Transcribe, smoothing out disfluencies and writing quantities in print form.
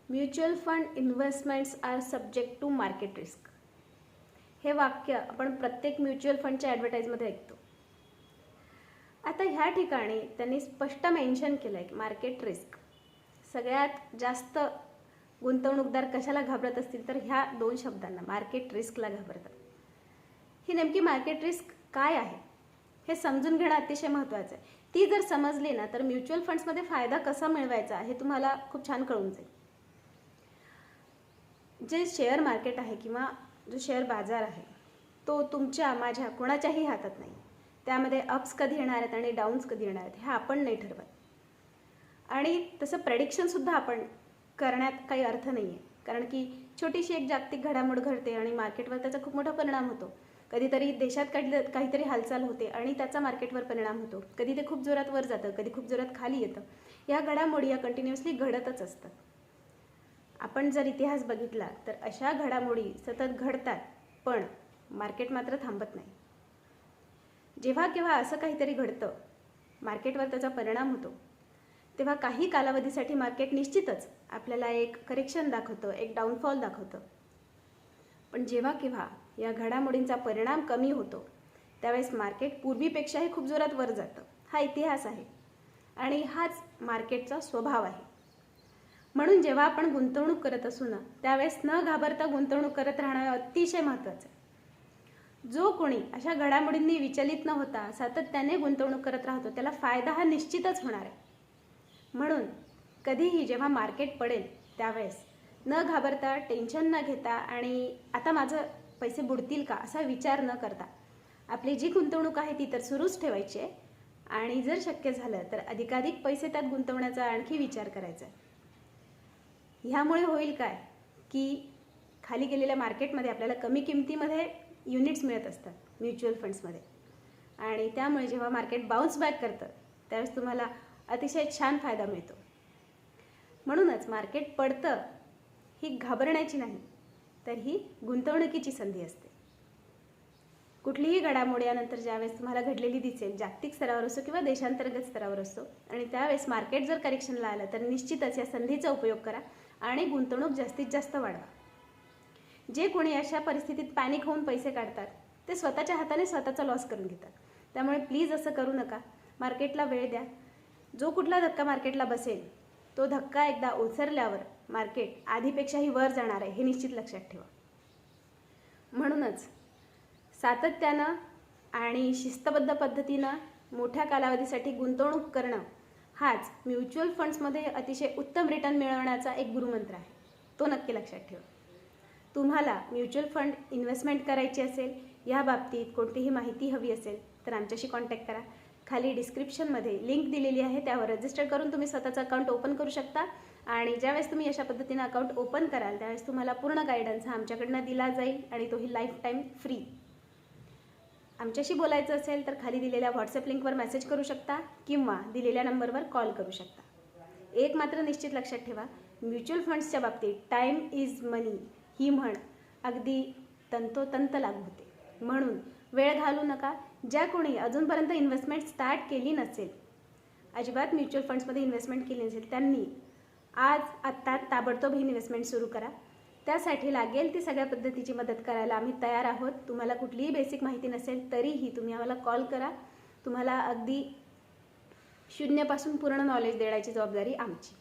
Mutual fund investments are subject to market risk. हे वाक्य आपण प्रत्येक म्युच्युअल फंडच्या ॲडव्हर्टाईजमध्ये ऐकतो. आता ह्या ठिकाणी त्यांनी स्पष्ट मेन्शन केलं आहे की मार्केट रिस्क. सगळ्यात जास्त गुंतवणूकदार कशाला घाबरत असतील तर ह्या दोन शब्दांना, मार्केट रिस्कला घाबरतात. ही नेमकी मार्केट रिस्क काय आहे हे समजून घेणं अतिशय महत्त्वाचं आहे. ती जर समजली ना तर म्युच्युअल फंड्समध्ये फायदा कसा मिळवायचा हे तुम्हाला खूप छान कळून जाईल. जे शेअर मार्केट आहे किंवा जो शेअर बाजार आहे तो तुमच्या माझ्या कोणाच्याही हातात नाही. त्यामध्ये अप्स कधी येणार आहेत आणि डाऊन्स कधी येणार आहेत हे आपण नाही ठरवत. आणि तसं प्रेडिक्शनसुद्धा आपण करण्यात काही अर्थ नाही आहे, कारण की छोटीशी एक जागतिक घडामोड घडते आणि मार्केटवर त्याचा खूप मोठा परिणाम होतो. कधीतरी देशात काहीतरी हालचाल होते आणि त्याचा मार्केटवर परिणाम होतो. कधी ते खूप जोरात वर जातं, कधी खूप जोरात खाली येतं. या घडामोडी या कंटिन्युअसली घडतच असतात. आपण जर इतिहास बघितला तर अशा घडामोडी सतत घडतात, पण मार्केट मात्र थांबत नाही. जेव्हा केव्हा असं काहीतरी घडतं, मार्केटवर त्याचा परिणाम होतो, तेव्हा काही कालावधीसाठी मार्केट निश्चितच आपल्याला एक करेक्शन दाखवतं, एक डाऊनफॉल दाखवतं. पण जेव्हा केव्हा या घडामोडींचा परिणाम कमी होतो त्यावेळेस मार्केट पूर्वीपेक्षाही खूप जोरात वर जातं. हा इतिहास आहे आणि हाच मार्केटचा स्वभाव आहे. म्हणून जेव्हा आपण गुंतवणूक करत असू ना त्यावेळेस न घाबरता गुंतवणूक करत राहणं अतिशय महत्त्वाचं आहे. जो कोणी अशा घडामोडींनी विचलित न होता सातत्याने गुंतवणूक करत राहतो त्याला फायदा हा निश्चितच होणार आहे. म्हणून कधीही जेव्हा मार्केट पडेल त्यावेळेस न घाबरता, टेन्शन न घेता आणि आता माझं पैसे बुडतील का असा विचार न करता आपली जी गुंतवणूक आहे ती तर सुरूच ठेवायची आहे आणि जर शक्य झालं तर अधिकाधिक पैसे त्यात गुंतवण्याचा आणखी विचार करायचा आहे. ह्यामुळे होईल काय की खाली गेलेल्या मार्केटमध्ये आपल्याला कमी किमतीमध्ये युनिट्स मिळत असतात म्युच्युअल फंड्समध्ये आणि त्यामुळे जेव्हा मार्केट बाउन्स बॅक करतं त्यावेळेस तुम्हाला अतिशय छान फायदा मिळतो. म्हणूनच मार्केट पडतं ही घाबरण्याची नाही तर ही गुंतवणुकीची संधी असते. कुठलीही घडामोड यानंतर ज्यावेळेस तुम्हाला घडलेली दिसेल, जागतिक स्तरावर असो किंवा देशांतर्गत स्तरावर असो, आणि त्यावेळेस मार्केट जर करेक्शनला आलं तर निश्चितच या संधीचा उपयोग करा आणि गुंतवणूक जास्तीत जास्त वाढवा. जे कोणी अशा परिस्थितीत पॅनिक होऊन पैसे काढतात ते स्वतःच्या हाताने स्वतःचा लॉस करून घेतात. त्यामुळे प्लीज असं करू नका. मार्केटला वेळ द्या. जो कुठला धक्का मार्केटला बसेल तो धक्का एकदा ओसरल्यावर मार्केट आधीपेक्षाही वर जाणार आहे हे निश्चित लक्षात ठेवा. म्हणूनच सातत्यानं आणि शिस्तबद्ध पद्धतीनं मोठ्या कालावधीसाठी गुंतवणूक करणं हाच म्युच्युअल फंड्समध्ये अतिशय उत्तम रिटर्न मिळवण्याचा एक गुरुमंत्र आहे. तो नक्की लक्षात ठेवा. तुम्हाला म्युच्युअल फंड इन्व्हेस्टमेंट करायची असेल, या बाबतीत कोणतीही माहिती हवी असेल तर आमच्याशी कॉन्टॅक्ट करा. खाली डिस्क्रिप्शनमध्ये लिंक दिलेली आहे, त्यावर रजिस्टर करून तुम्ही स्वतःचं अकाउंट ओपन करू शकता आणि ज्यावेळेस तुम्ही अशा पद्धतीनं अकाउंट ओपन कराल त्यावेळेस तुम्हाला पूर्ण गायडन्स हा आमच्याकडनं दिला जाईल आणि तोही लाईफ टाईम फ्री. आमच्याशी बोलायचं असेल तर खाली दिलेल्या व्हॉट्सअप लिंकवर मेसेज करू शकता किंवा दिलेल्या नंबरवर कॉल करू शकता. एक मात्र निश्चित लक्षात ठेवा, म्युच्युअल फंड्सच्या बाबतीत टाईम इज मनी ही म्हण अगदी तंतोतंत लागू होते. म्हणून वेळ घालवू नका. ज्या कोणी अजूनपर्यंत इन्व्हेस्टमेंट स्टार्ट केली नसेल, अजिबात म्युच्युअल फंड्समध्ये इन्व्हेस्टमेंट केली नसेल, त्यांनी आज आत्ता ताबडतोब ही इन्व्हेस्टमेंट सुरू करा. त्यासाठी लागेल ती सगळ्या पद्धतीची मदत करायला आम्ही तयार आहोत. तुम्हाला कुठलीही बेसिक माहिती नसेल तरीही तुम्ही आम्हाला कॉल करा. तुम्हाला अगदी शून्यापासून पूर्ण नॉलेज देण्याची जबाबदारी आमची.